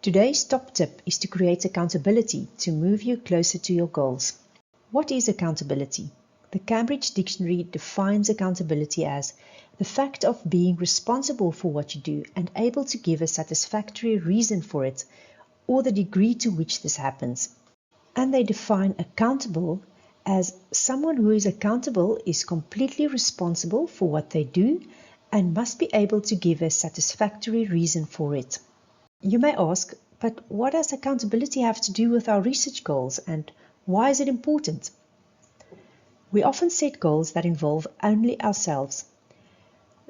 Today's top tip is to create accountability to move you closer to your goals. What is accountability? The Cambridge Dictionary defines accountability as the fact of being responsible for what you do and able to give a satisfactory reason for it, or the degree to which this happens. And they define accountable as someone who is accountable is completely responsible for what they do and must be able to give a satisfactory reason for it. You may ask, but what does accountability have to do with our research goals and why is it important? We often set goals that involve only ourselves.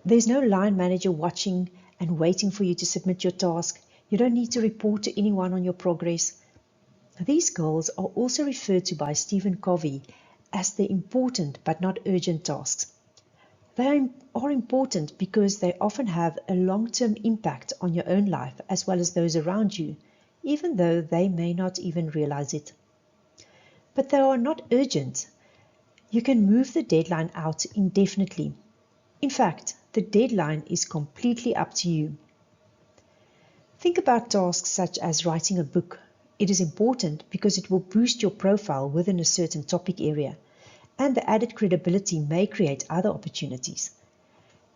There's no line manager watching and waiting for you to submit your task. You don't need to report to anyone on your progress. These goals are also referred to by Stephen Covey as the important but not urgent tasks. They are important because they often have a long-term impact on your own life as well as those around you, even though they may not even realize it. But they are not urgent. You can move the deadline out indefinitely. In fact, the deadline is completely up to you. Think about tasks such as writing a book. It is important because it will boost your profile within a certain topic area, and the added credibility may create other opportunities.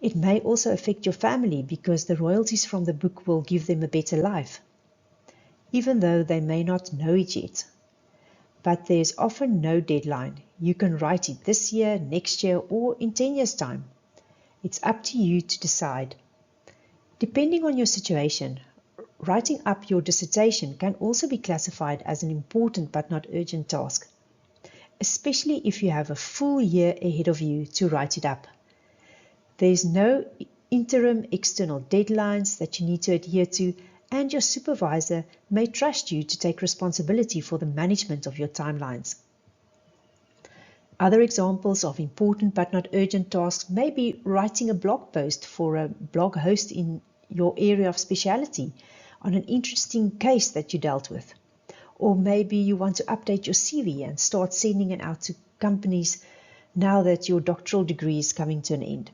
It may also affect your family because the royalties from the book will give them a better life, even though they may not know it yet. But there's often no deadline. You can write it this year, next year, or in 10 years' time. It's up to you to decide. Depending on your situation, writing up your dissertation can also be classified as an important but not urgent task, especially if you have a full year ahead of you to write it up. There's no interim external deadlines that you need to adhere to, and your supervisor may trust you to take responsibility for the management of your timelines. Other examples of important but not urgent tasks may be writing a blog post for a blog host in your area of specialty on an interesting case that you dealt with. Or maybe you want to update your CV and start sending it out to companies now that your doctoral degree is coming to an end.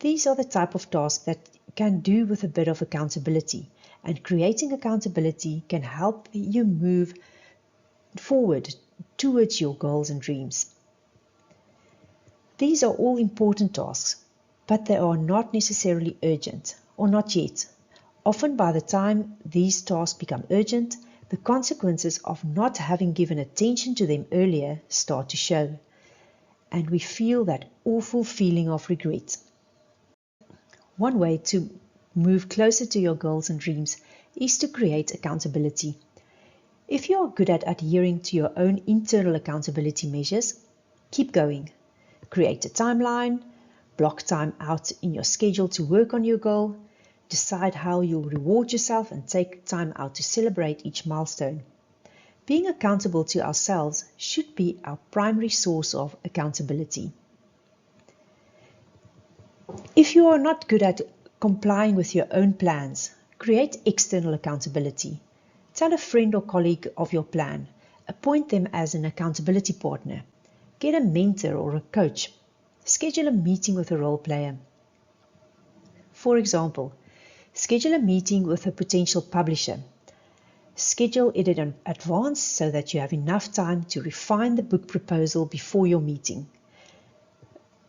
These are the type of tasks that can do with a bit of accountability, and creating accountability can help you move forward towards your goals and dreams. These are all important tasks, but they are not necessarily urgent, or not yet. Often by the time these tasks become urgent, the consequences of not having given attention to them earlier start to show, and we feel that awful feeling of regret. One way to move closer to your goals and dreams is to create accountability. If you are good at adhering to your own internal accountability measures, keep going. Create a timeline, block time out in your schedule to work on your goal, decide how you'll reward yourself and take time out to celebrate each milestone. Being accountable to ourselves should be our primary source of accountability. If you are not good at complying with your own plans, create external accountability. Tell a friend or colleague of your plan. Appoint them as an accountability partner. Get a mentor or a coach. Schedule a meeting with a role player. For example, schedule a meeting with a potential publisher. Schedule it in advance so that you have enough time to refine the book proposal before your meeting.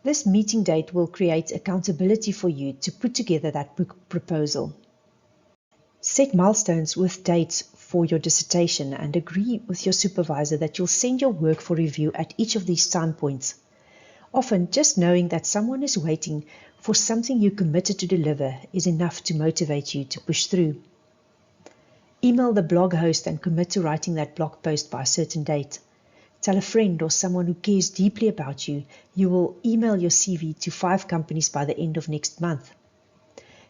This meeting date will create accountability for you to put together that book proposal. Set milestones with dates for your dissertation and agree with your supervisor that you'll send your work for review at each of these time points. Often, just knowing that someone is waiting for something you committed to deliver is enough to motivate you to push through. Email the blog host and commit to writing that blog post by a certain date. Tell a friend or someone who cares deeply about you will email your CV to 5 companies by the end of next month.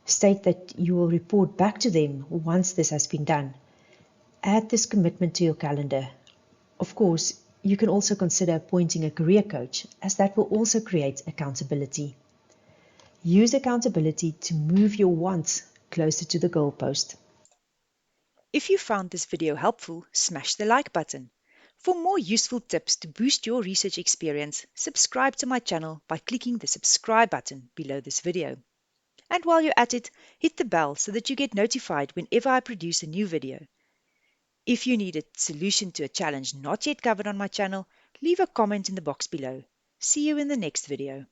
State that you will report back to them once this has been done. Add this commitment to your calendar. Of course, you can also consider appointing a career coach, as that will also create accountability. Use accountability to move your wants closer to the goalpost. If you found this video helpful, smash the like button. For more useful tips to boost your research experience, subscribe to my channel by clicking the subscribe button below this video. And while you're at it, hit the bell so that you get notified whenever I produce a new video. If you need a solution to a challenge not yet covered on my channel, leave a comment in the box below. See you in the next video.